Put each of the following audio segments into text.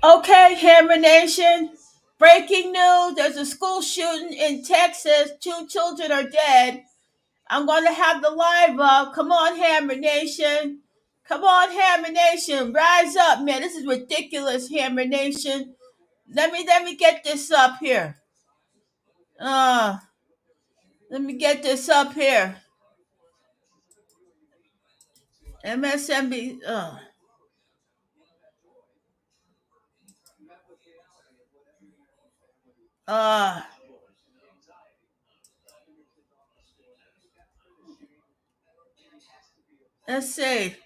Okay, Hammer Nation. Breaking news: there's a school shooting in Texas. 2 children are dead. I'm going to have the live up. Come on, Hammer Nation. Come on, Hammer Nation. Rise up, man. This is ridiculous, Hammer Nation. Let me get this up here. Uh, let me get this up here. MSNB. Uh, let's see.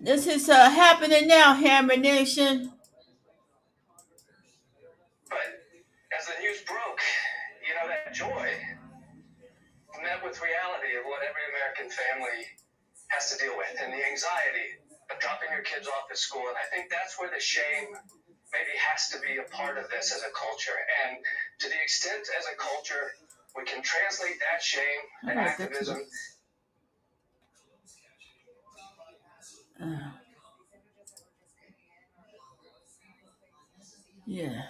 This is happening now, Hammer Nation. But as the news broke, that joy met with reality of what every American family has to deal with and the anxiety of dropping your kids off at school. And I think that's where the shame maybe has to be a part of this as a culture. And to the extent as a culture we can translate that shame and activism. Yeah.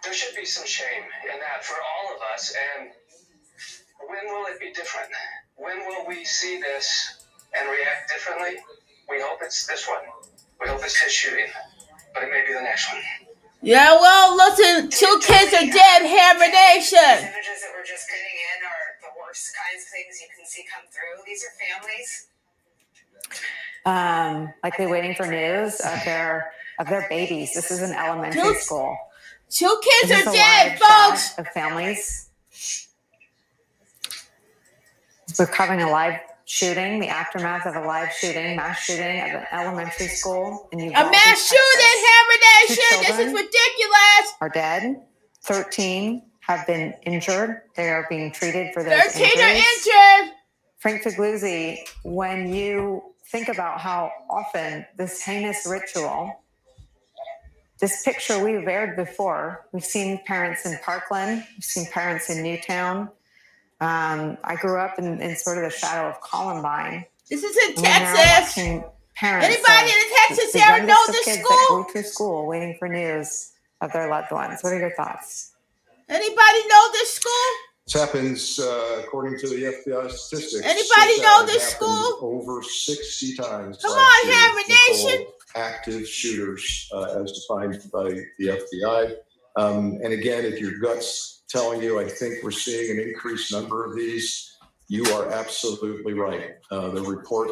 There should be some shame in that for all of us. And when will it be different? When will we see this and react differently? We hope it's this one. We hope it's this shooting. But it may be the next one. Yeah, well, listen, 2 kids are dead, Hammer Nation. The images that we're just getting in are the worst kinds of things you can see come through. These are families. Likely waiting for news of their babies. This is an elementary school. 2 kids are dead, folks. Of families. We're covering a live shooting, the aftermath of a live shooting, mass shooting at an elementary school in Uvalde, a mass shooting, Hammer Nation. This is ridiculous. Are dead. 13 have been injured. They are being treated for those 13 injuries. Are injured. Frank Figluzzi, when you think about how often this heinous ritual, this picture we've aired before, we've seen parents in Parkland, we've seen parents in Newtown. I grew up in sort of the shadow of Columbine. This is in Texas. Anybody in the Texas area know this kids school? That go to school waiting for news of their loved ones. What are your thoughts? Anybody know this school? This happens, according to the FBI statistics. Anybody know this school? Over 60 times. Come on, Hammer Nation. Active shooters, as defined by the FBI. And again, if your gut's telling you, I think we're seeing an increased number of these, you are absolutely right. The report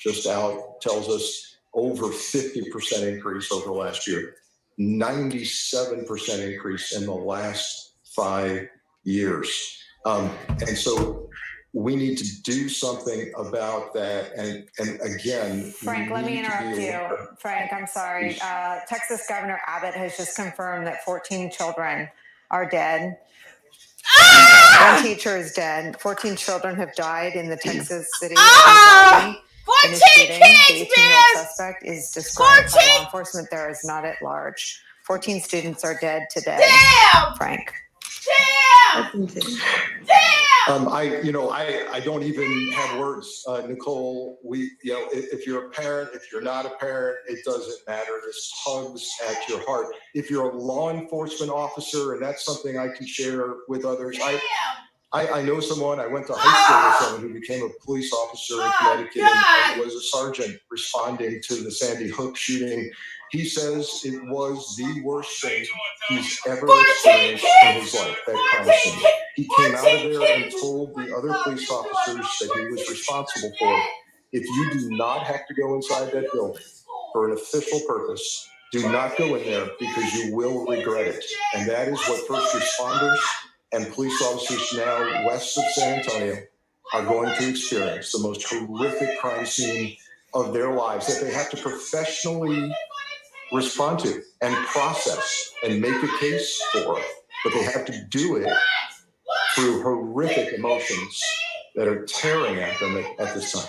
just out tells us over 50% increase over the last year, 97% increase in the last 5 years. And so we need to do something about that. And again, Frank, let me interrupt you. Frank, I'm sorry. Texas Governor Abbott has just confirmed that 14 children are dead. One teacher is dead. 14 children have died in the Texas city. 14 kids, the 18-year-old suspect is described by law enforcement there as not at large. 14 students are dead today. Damn! Frank. Damn! I don't even have words, Nicole. If you're a parent, if you're not a parent, it doesn't matter. This tugs at your heart. If you're a law enforcement officer, and that's something I can share with others. I know someone. I went to high school with someone who became a police officer in Connecticut and was a sergeant responding to the Sandy Hook shooting. He says it was the worst thing he's ever experienced in his life, that crime scene. He came out of there and told the other police officers that he was responsible for. If you do not have to go inside that building for an official purpose, do not go in there because you will regret it. And that is what first responders and police officers now west of San Antonio are going to experience, the most horrific crime scene of their lives that they have to professionally respond to and process and make a case for, but they have to do it through horrific emotions that are tearing at them at this time.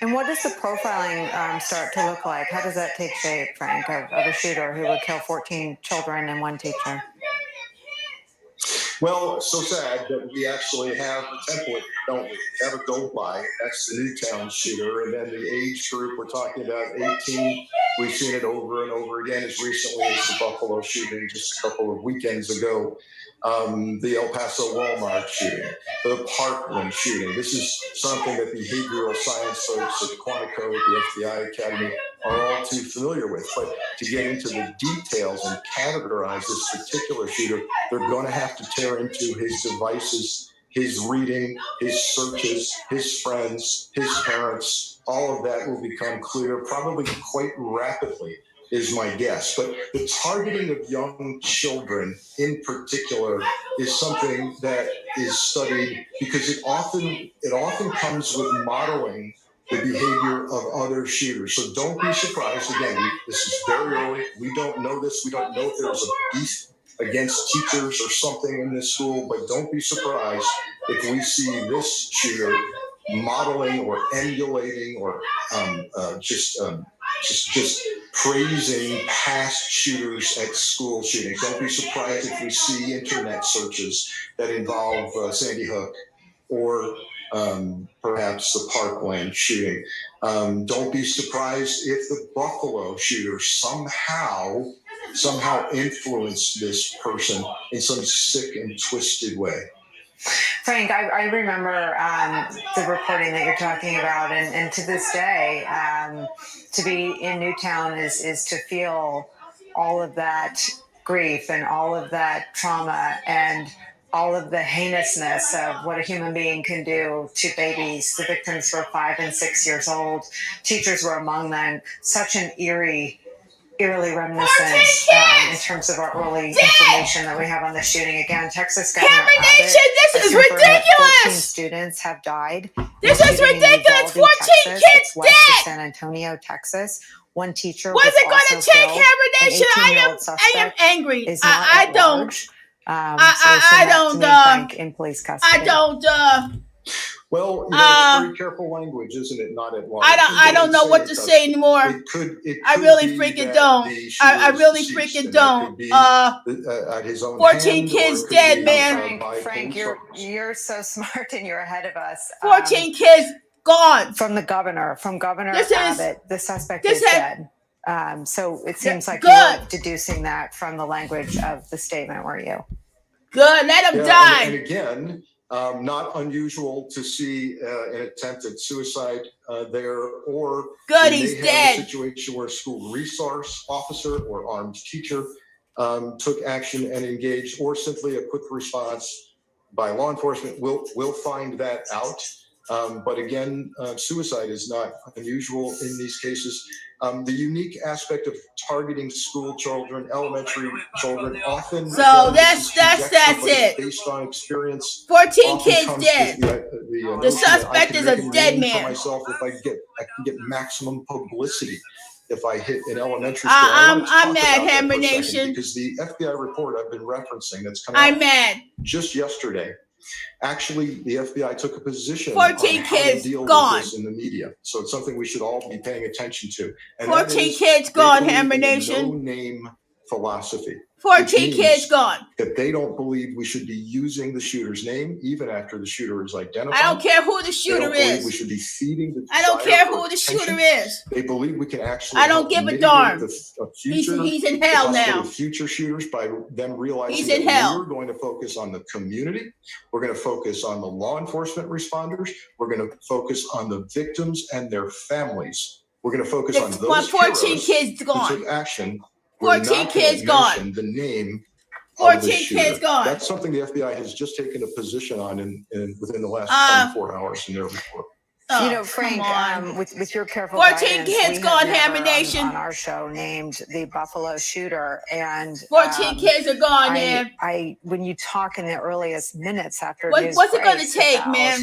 And what does the profiling start to look like? How does that take shape, Frank, of a shooter who would kill 14 children and one teacher? Well, so sad, but we actually have a template, don't we? We have a go-by. That's the Newtown shooter. And then the age group, we're talking about 18. We've seen it over and over again as recently as the Buffalo shooting just a couple of weekends ago. The El Paso Walmart shooting, the Parkland shooting. This is something that behavioral science folks at Quantico, at the FBI Academy, are all too familiar with. But to get into the details and categorize this particular shooter, they're going to have to tear into his devices, his reading, his searches, his friends, his parents. All of that will become clear probably quite rapidly, is my guess. But the targeting of young children in particular is something that is studied because it often comes with modeling the behavior of other shooters. So don't be surprised. Again, this is very early. We don't know this. We don't know if there's a beef against teachers or something in this school, but don't be surprised if we see this shooter modeling or emulating or just praising past shooters at school shootings. Don't be surprised if we see internet searches that involve Sandy Hook or perhaps the Parkland shooting. Don't be surprised if the Buffalo shooter somehow influenced this person in some sick and twisted way. Frank, I remember the reporting that you're talking about, and to this day, to be in Newtown is to feel all of that grief and all of that trauma and all of the heinousness of what a human being can do to babies. The victims were 5 and 6 years old. Teachers were among them. Such an eerily reminiscent in terms of our early information that we have on the shooting. Again, Texas Governor Hammer Abbott Nation, this is confirmed that 14 ridiculous. students have died. This is including in ridiculous. Uvalde, 14 Texas. kids It's west of dead. San Antonio, Texas. One teacher What's was it going also to take, killed. Hammer An Nation? I 18-year-old am suspect angry. is not I at don't. large. I don't. Frank, in police custody. I don't. Well, it's very careful language, isn't it? Not at large. I don't know what to say anymore. It could I really be freaking that don't. the I shooter is really deceased, freaking and that don't. could be, at his own 14 hand, or kids it could dead, be, man. by Frank, police officers. you're so smart and you're ahead of us. 14 kids gone. From Governor This is- Abbott, the suspect this is had- dead. So it seems like good. you're deducing that from the language of the statement, were you? Good. Let him Yeah, die. and again, not unusual to see an attempt at suicide there, or Good, we he's may have dead. a situation where a school resource officer or armed teacher took action and engaged, or simply a quick response by law enforcement. We'll find that out. But again, suicide is not unusual in these cases. The unique aspect of targeting school children, elementary children, often So again, that's this is conjecture, but it's it. based on experience. 14 Often kids comes dead. with the The notion that suspect I can is make a dead name man. for myself if I can get maximum publicity. If I hit an elementary school, I'm I mad, want to talk about that Hammer for a second, Nation. because the FBI report I've been referencing that's come I'm out mad. just yesterday. Actually, the FBI took a position 14 on how to kids deal gone. with this in the media. So it's something we should all be paying attention to. And that 14 is, kids they gone, believe Hammer in the Nation. no-name philosophy. 14 means kids gone. That they don't believe we should be using the shooter's name even after the shooter is identified. I don't care who the They shooter don't believe we is. should be feeding the I don't desire care for who the attention. shooter is. They believe we can actually I don't help give a mitigate darn. the future, He's in hell the possibility now. of future shooters by them realizing He's that in hell. we're going to focus on the community. We're going to focus on the law enforcement responders. We're going to focus on the victims and their families. We're going to focus on those 14 heroes kids who gone. took action. We're 14 not gonna kids gone. mention the name 14 of the shooter. kids gone. That's something the FBI has just taken a position on within the last 24 hours in their report. Oh, Frank, come on. with your careful 14 guidance, kids we have gone, never Hammer Nation. on our show named the Buffalo shooter, and 14 kids are gone, man. when you talk in the earliest minutes after What's it going to take, man?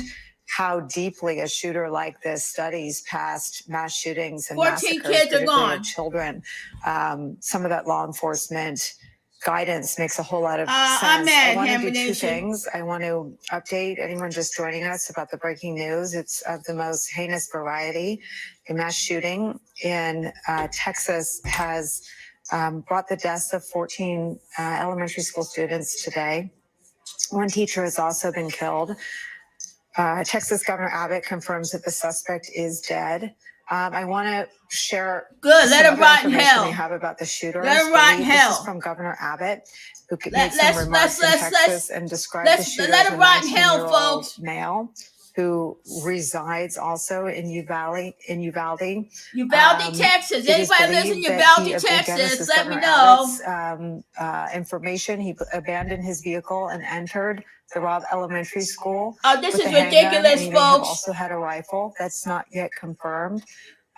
How deeply a shooter like this studies past mass shootings and 14 massacres, kids are particularly gone. of children. Some of that law enforcement guidance makes a whole lot of sense. I'm mad, I want to Hammer do two Nation. things. I want to update anyone just joining us about the breaking news. It's of the most heinous variety. A mass shooting in Texas has brought the deaths of 14 elementary school students today. One teacher has also been killed. Texas Governor Abbott confirms that the suspect is dead. I want to share Good. Let some him other rot in information we hell. have about the shooter. Let him rot in This is hell. from Governor Abbott, who Let- made some let's- remarks let's- in let's- Texas and described the let's shooter let as him a rot in hell, 19-year-old folks. male who resides also in Uvalde. Uvalde, Um, Texas. It is Anybody lives in believed that Uvalde, he, again, this Texas? is Let me Governor know. Abbott's information. He abandoned his vehicle and entered the Robb Elementary School Oh, this with is a handgun, and ridiculous, he may have folks. also had a rifle. That's not yet confirmed.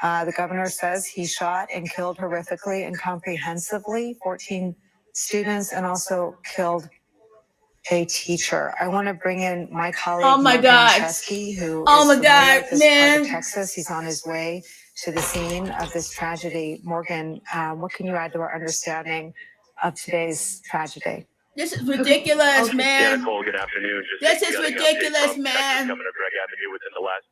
The governor says he shot and killed horrifically and comprehensively 14 students and also killed a teacher. I want to bring in my colleague, Oh my Morgan God. Chesky, who Oh is my familiar God, with this part man. of Texas. He's on his way to the scene of this tragedy. Morgan, what can you add to our understanding of today's tragedy? This is ridiculous, Yeah, man. Nicole, good afternoon. This Just is getting ridiculous, updates from man. Texas Governor Greg Abbott here within the last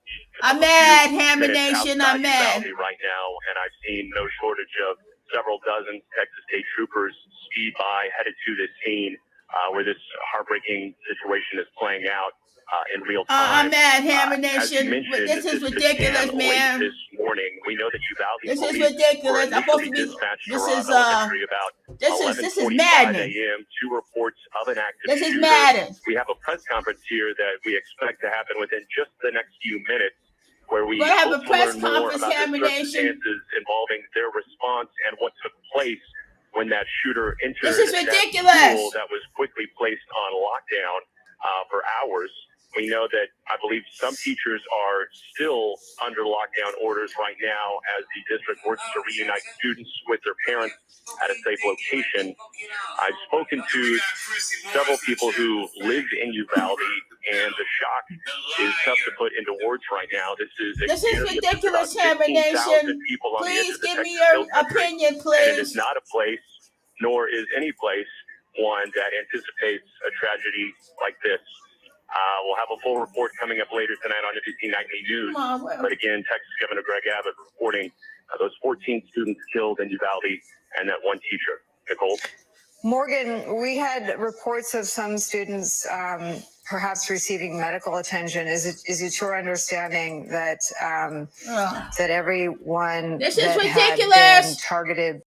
I'm few mad, Hammer minutes Nation. outside I'm mad. Uvalde right now, and I've seen no shortage of several dozen Texas State troopers speed by, headed to this scene where this heartbreaking situation is playing out in real time. I'm mad, Hammer As you Nation. mentioned, This is ridiculous, began man. late this morning. We know that Uvalde This is police ridiculous. were I'm supposed to initially be. dispatched to This Robb is Elementary about this is 11:45 maddening. a.m. Two reports of an active This is shooter. maddening. We have a press conference here that we expect to happen within just the next few minutes, where we We're gonna have hope a to press learn more conference, about the Hammer Nation. circumstances involving their response and what took place when that shooter entered This is that ridiculous. school that was quickly placed on lockdown for hours. We know that I believe some teachers are still under lockdown orders right now as the district works to reunite students with their parents at a safe location. I've spoken to several people who live in Uvalde, and the shock is tough to put into words right now. This is ridiculous, Hammer 15,000 Nation. people on the edge Please of the give me Texas Hill your Country, opinion, and it is please. not a place, nor is any place, one that anticipates a tragedy like this. We'll have a full report coming up later tonight on NBC Nightly News. Come on, But again, Texas Governor Greg Abbott reporting those 14 students killed in Uvalde and that one teacher. Nicole? Morgan, we had reports of some students perhaps receiving medical attention. Is it your understanding that that everyone This is that had been ridiculous. targeted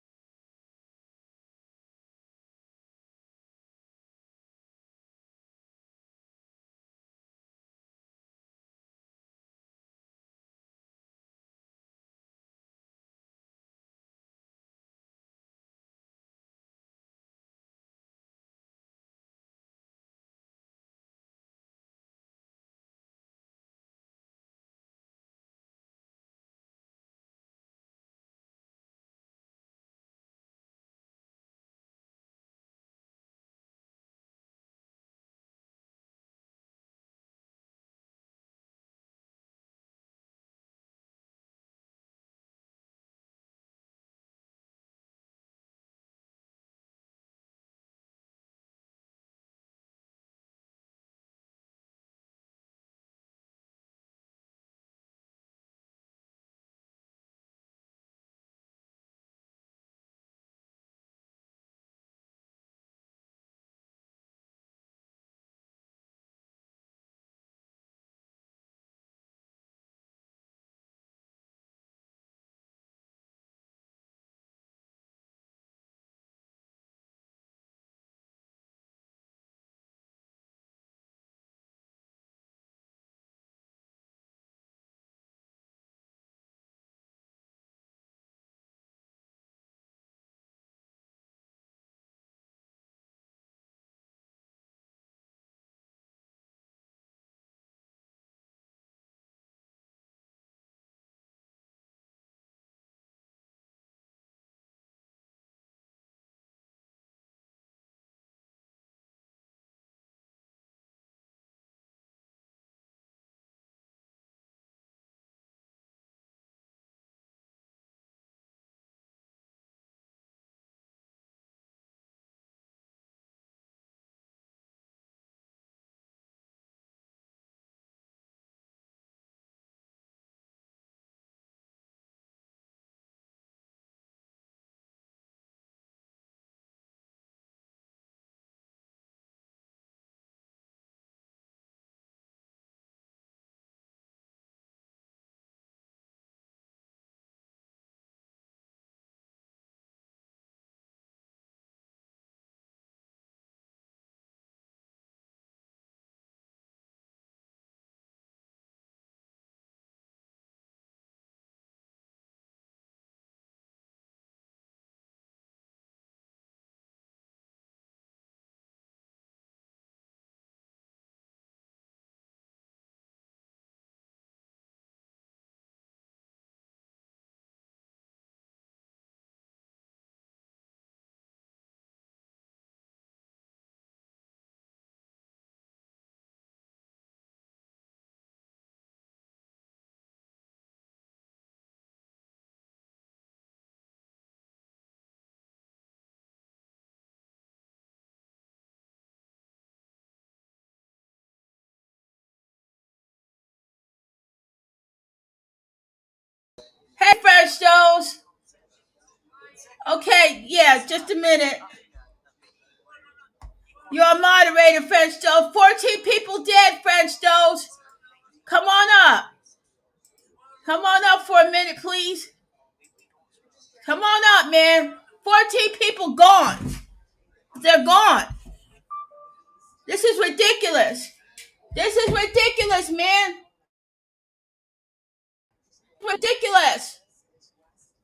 Okay, yeah, just a minute. You're a moderator, French Toast. 14 people dead, French Toast. Come on up. Come on up for a minute, please. Come on up, man. 14 people gone. They're gone. This is ridiculous. This is ridiculous, man. Ridiculous.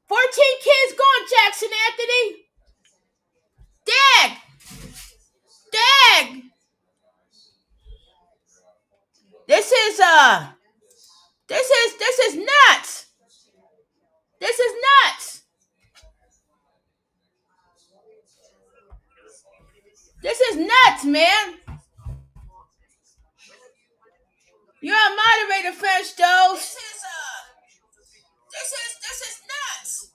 14 kids gone, Jackson Anthony. Dag. Dag. This is nuts. This is nuts. This is nuts, man. You're a moderator, French Toast. This is nuts.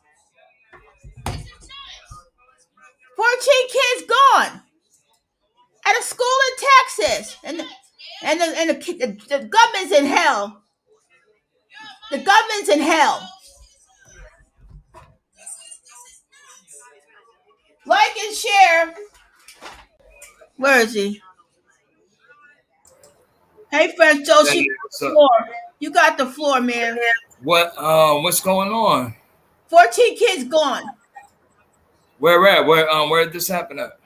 14 kids gone at a school in Texas, and the government's in hell. The government's in hell. Like and share. Where is he? Hey, French Toast, Hey, you what's got the up? floor. You got the floor, man. What's going on? 14 kids gone Where at? Where did this happen at?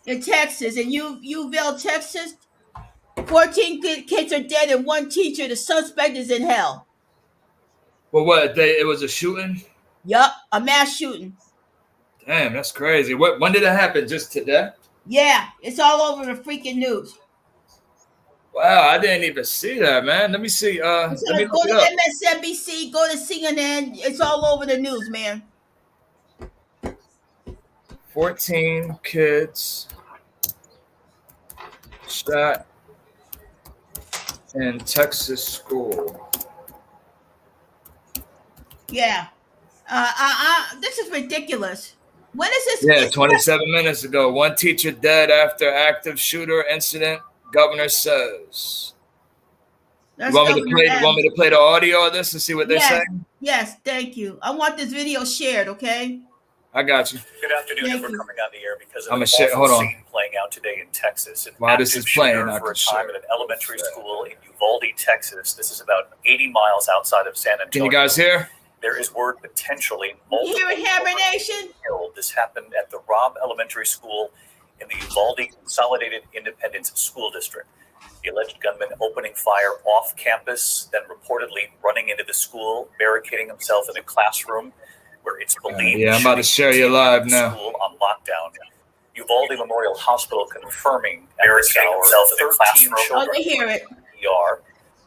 in Texas, in Uville, Texas. 14 kids are dead and one teacher. The suspect is in hell. Well, it was a shooting? Yup, a mass shooting. Damn, that's crazy. When did it happen? Just today? Yeah, it's all over the freaking news. Wow, I didn't even see that, man. Let me see. Let me Go look to it up. MSNBC, go to CNN. It's all over the news, man. 14 kids shot in Texas school. Yeah. This is ridiculous. When is this? Yeah, 27 minutes ago. One teacher dead after active shooter incident, governor says. That's You want me Governor to play the audio of this and see what they're Yes. saying? Yes, thank you. I want this video shared, okay? I got you. Good afternoon, Thank and we're you. coming on the air because of I'm an a shit- awful hold on. scene playing out today in Texas. An While this active is playing, shooter I for a can time share at an elementary school in Uvalde, Texas. This is about 80 miles outside of San Antonio. Can you guys hear? There is word potentially You multiple hear it, Hammer children Nation? killed. This happened at the Robb Elementary School in the Uvalde Consolidated Independence School District. The alleged gunman opening fire off campus, then reportedly running into the school, barricading himself in a classroom where it's believed. Yeah, I'm about to share you live now. School on lockdown. Uvalde Memorial Hospital confirming barricading himself in a classroom. Oh, they hear it. ER.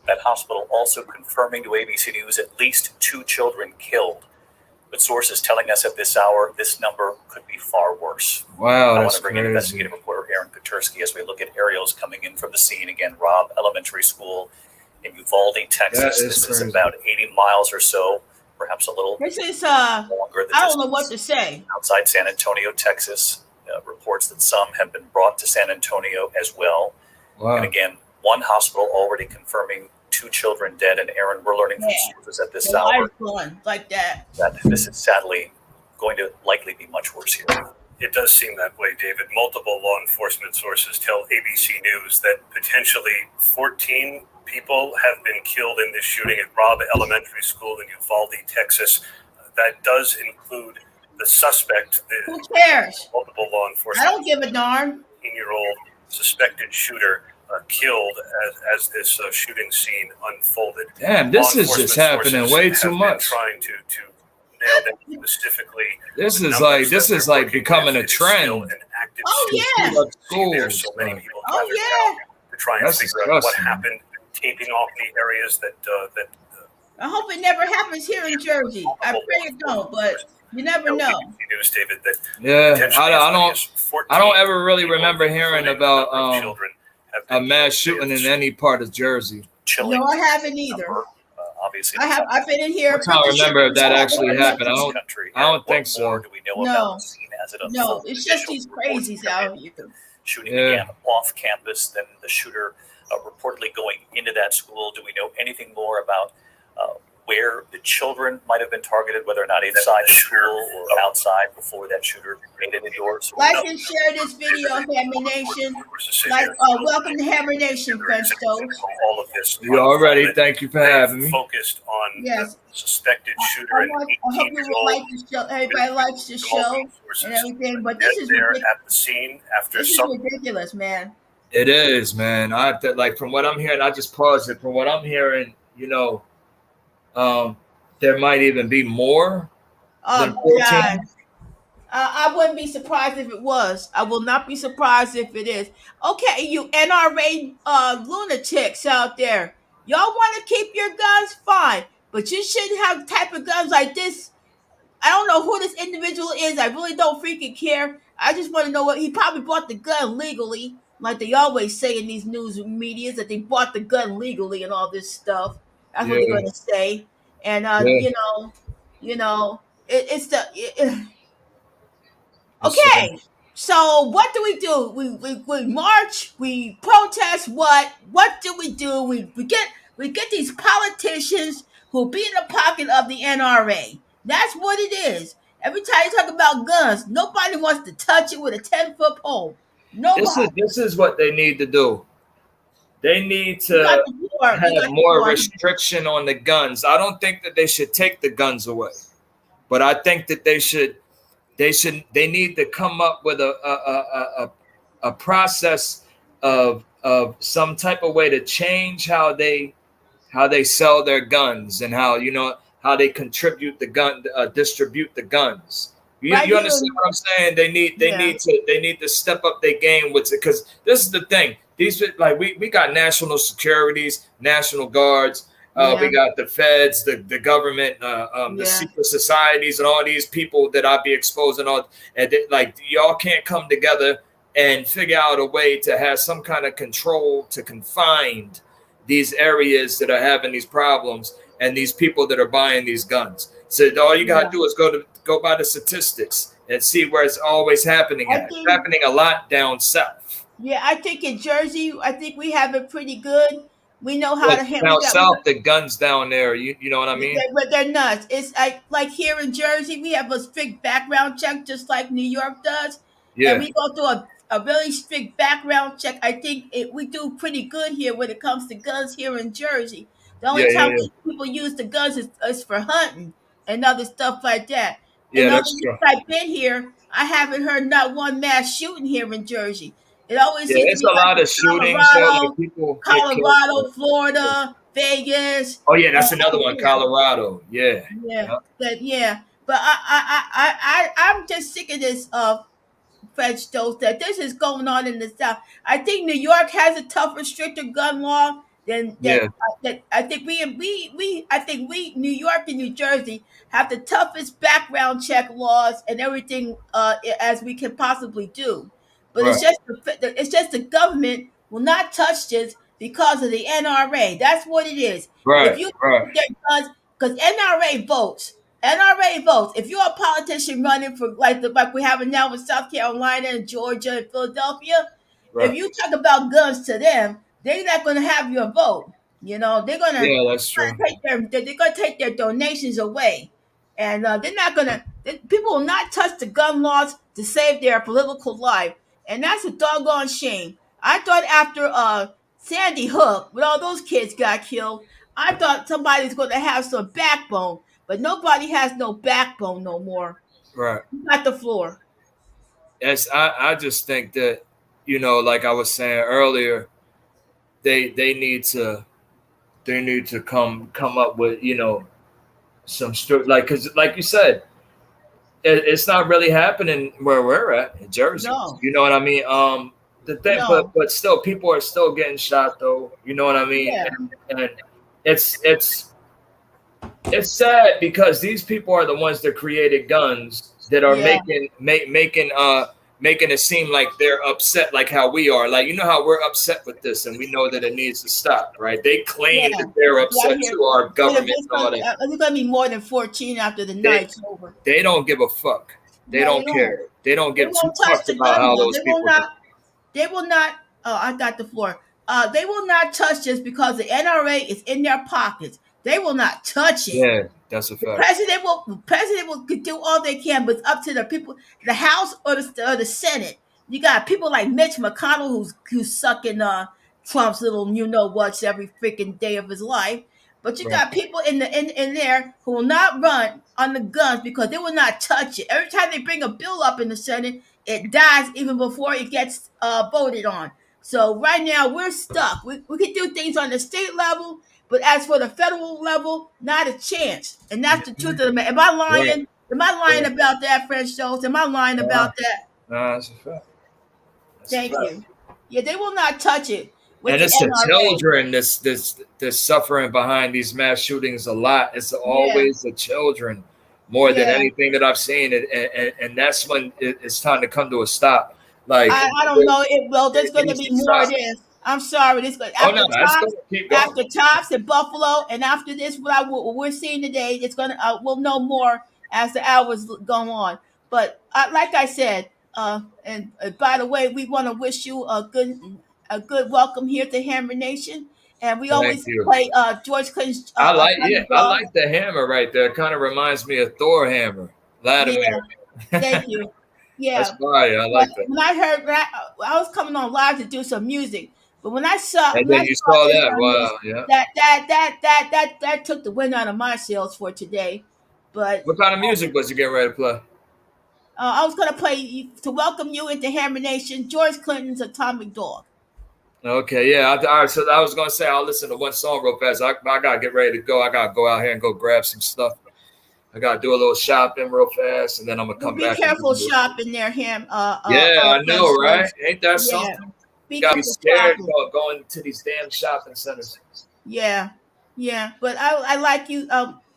That hospital also confirming to ABC News at least 2 children killed. But sources telling us at this hour, this number could be far worse. Wow, I want that's to bring in crazy. investigative reporter Aaron Kotursky as we look at aerials coming in from the scene. Again, Robb Elementary School in Uvalde, Texas. That is This is crazy. about 80 miles or so, perhaps a little This is, longer than I don't know what to distance say. outside San Antonio, Texas. Reports that some have been brought to San Antonio as well. And Wow. again, one hospital already confirming 2 children dead. And Aaron, we're learning from Yeah. sources at this The hour live's gone like that. that this is sadly going to likely be much worse here. It does seem that way, David. Multiple law enforcement sources tell ABC News that potentially 14 people have been killed in this shooting at Robb Elementary School in Uvalde, Texas. That does include the suspect, Who the cares? multiple law I enforcement don't give a darn. 18-year-old suspected shooter killed as this shooting scene unfolded. Damn, this Law is just enforcement happening sources way have too been much. Trying to nail down specifically. This the is numbers like that they're working becoming with. a It is still trend. an active Oh, shooting. yeah. Shoot up There's schools. so many people Oh, gathered yeah. now to try and That's figure out what disgusting. happened, taping off the areas that I hope it never happens here in Jersey. I pray it don't, but you never know. News, David, that Yeah, potentially I as many don't. as 14 I don't ever really people, remember hearing including about a number of children, have a been mass killed. shooting in any part of Jersey. Chilling. No, I haven't either. number. Obviously, I've been in here. I'm trying to remember if that actually happened. I don't. country. I don't What think so. more do we know No. about the scene as it No, unfolds? it's just these Official reports crazies come in. out here. Shooting Yeah. began off campus, then the shooter reportedly going into that school. Do we know anything more about where the children might have been targeted, whether or not inside the school or outside before that shooter made it indoors. Like and share this video, Hammer Nation. Like, welcome to Hammer Nation, French Toast. All of this. You already. Thank you for having me. Focused on Yes. the suspected shooter I and hope you will like the show. Everybody likes the show and everything, but this is there ridiculous. at the scene after This is some ridiculous, man. It is, man. I have to, like, from what I'm hearing, I just paused it. From what I'm hearing, you know, there might even be more than Oh 14. God, I wouldn't be surprised if it was. I will not be surprised if it is. Okay, you NRA lunatics out there, y'all want to keep your guns, fine, but you shouldn't have type of guns like this. I don't know who this individual is. I really don't freaking care. I just want to know what he probably bought the gun legally, like they always say in these news medias that they bought the gun legally and all this stuff. That's what they're Yeah. going to say. And Yeah. it's the okay. So what do? We march. We protest. What do? We get these politicians who be in the pocket of the NRA. That's what it is. Every time you talk about guns, nobody wants to touch it with a 10-foot pole. Nobody. This is what they need to do. They need We got to the war. We have got the more war. restriction on the guns. I don't think that they should take the guns away, but I think that they need to come up with a process of some type of way to change how they sell their guns and how they contribute the gun, distribute the guns. You understand what I'm saying? They need to step up their game with it, because this is the thing. These, like, we got national securities, national guards, we got the feds, the government, the secret societies, and all these people that I be exposing on, and like, y'all can't come together and figure out a way to have some kind of control to confine these areas that are having these problems and these people that are buying these guns. So all you gotta do is go by the statistics and see where it's always happening at. It's happening a lot down south. Yeah, I think in Jersey, I think we have it pretty good. We know how to handle down south. The guns down there, you know what I mean? But they're nuts. It's like here in Jersey, we have a strict background check, just like New York does. Yeah. And we go through a really strict background check. I think we do pretty good here when it comes to guns here in Jersey. The only time people use the guns is for hunting and other stuff like that. Yeah, and that's true. I've been here, I haven't heard not one mass shooting here in Jersey. It always seems it's to be a lot of shootings. Colorado, Florida, Vegas. Oh yeah, that's another one. Colorado. Yeah. But I'm just sick of this French Toast, that this is going on in the South. I think New York has a tougher, stricter gun law than I think we New York and New Jersey have the toughest background check laws and everything as we can possibly do. But it's just the government will not touch this because of the NRA. That's what it is. Right. If you get guns, because NRA votes. If you're a politician running for like we have it now in South Carolina and Georgia and Philadelphia, if you talk about guns to them, they're not going to have your vote. You know, they're going to take their donations away, and they're not going to. People will not touch the gun laws to save their political life, and that's a doggone shame. I thought after Sandy Hook, when all those kids got killed, I thought somebody's going to have some backbone. But nobody has no backbone no more. Right. Not the floor. Yes, I just think that, like I was saying earlier, they need to come up with, some because like you said, it's not really happening where we're at in Jersey. No. You know what I mean? The thing, but still, people are still getting shot though. You know what I mean? Yeah. And it's sad because these people are the ones that created guns that are making it seem like they're upset, like how we are. Like, how we're upset with this, and we know that it needs to stop, right? They claim that they're upset to our government. It's going to be more than 14 after the night's over. They don't give a fuck. They don't care. They don't give two fucks about how those people. They will not. Oh, I got the floor. They will not touch this because the NRA is in their pockets. They will not touch it. Yeah, That's a The fact. president will do all they can, but it's up to the people, the House or the Senate. You got people like Mitch McConnell who's sucking Trump's little you know what's every freaking day of his life. But you Right. got people in there who will not run on the guns because they will not touch it. Every time they bring a bill up in the Senate, it dies even before it gets voted on. So right now we're stuck. We can do things on the state level, but as for the federal level, not a chance. And that's the truth of the matter. Am I lying? Right. Am I lying Right. about that, French Jones? Am I lying about that? Nah, that's a fact. That's a Thank fact. you. Yeah, they will not touch it with And the it's the NRA. children that's suffering behind these mass shootings a lot. It's always the children more than Yeah. anything that I've seen. And that's when it's time to come to a stop. Like I don't know. There's it going to needs be to more of stop. this. I'm sorry. This Oh no, that's going to keep going. after Tops and Buffalo, and after this, what we're seeing today, it's gonna. We'll know more as the hours go on. But like I said, and by the way, we want to wish you a good welcome here to Hammer Nation, and we Thank always you. play George Clinton's. I like Thunderdog. like the hammer right there. It kind of reminds me of Thor hammer. Vladimir. Thank you. Yeah. That's fire. I like that. When I was coming on live to do some music, but when I saw, And when then I you saw saw this that. on Wow. this, Yeah. that took the wind out of my sails for today. But What kind of music was you getting ready to play? I was gonna play to welcome you into Hammer Nation, George Clinton's Atomic Dog. Okay, yeah. All right, so I was gonna say I'll listen to one song real fast. I gotta get ready to go. I gotta go out here and go grab some stuff. I gotta do a little shopping real fast, and then I'm gonna come Be back. careful shopping there, Ham. Yeah, I know, right? Ain't that Yeah. something? Be You gotta be careful scared shopping. going to these damn shopping centers. Yeah. But I like you.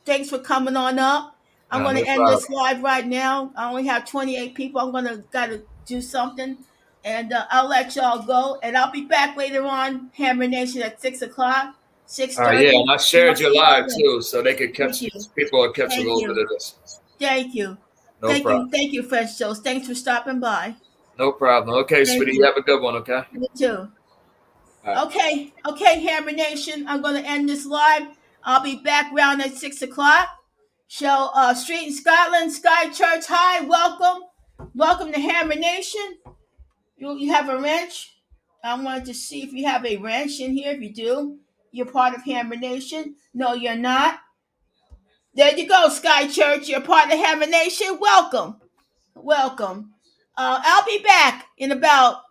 Thanks for coming on up. I'm Nah, going to no end this problem. live right now. I only have 28 people. I'm gotta do something, and I'll let y'all go. And I'll be back later on Hammer Nation at 6:00, 6:30. All right, yeah, and I shared your See you live then. too, so they could catch Thank you. people will catch a Thank little you. bit of this. Thank you. No problem. Thank you, Fresh Joes. Thanks for stopping by. No problem. Okay, Thank sweetie, you. you have a good one. Okay. You too. All right. Okay, Hammer Nation. I'm going to end this live. I'll be back around at 6:00. Show Street in Scotland, Sky Church High. Welcome to Hammer Nation. You have a wrench. I wanted to see if you have a wrench in here. If you do, you're part of Hammer Nation. No, you're not. There you go, Sky Church. You're part of Hammer Nation. Welcome. I'll be back in about.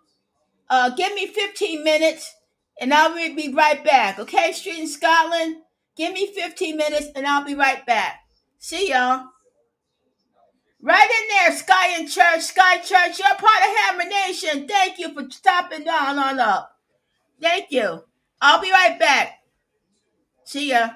Give me 15 minutes, and I'll be right back. Okay, Street in Scotland. Give me 15 minutes, and I'll be right back. See y'all. Right in there, Sky Church, you're part of Hammer Nation. Thank you for stopping down on up. Thank you. I'll be right back. See ya.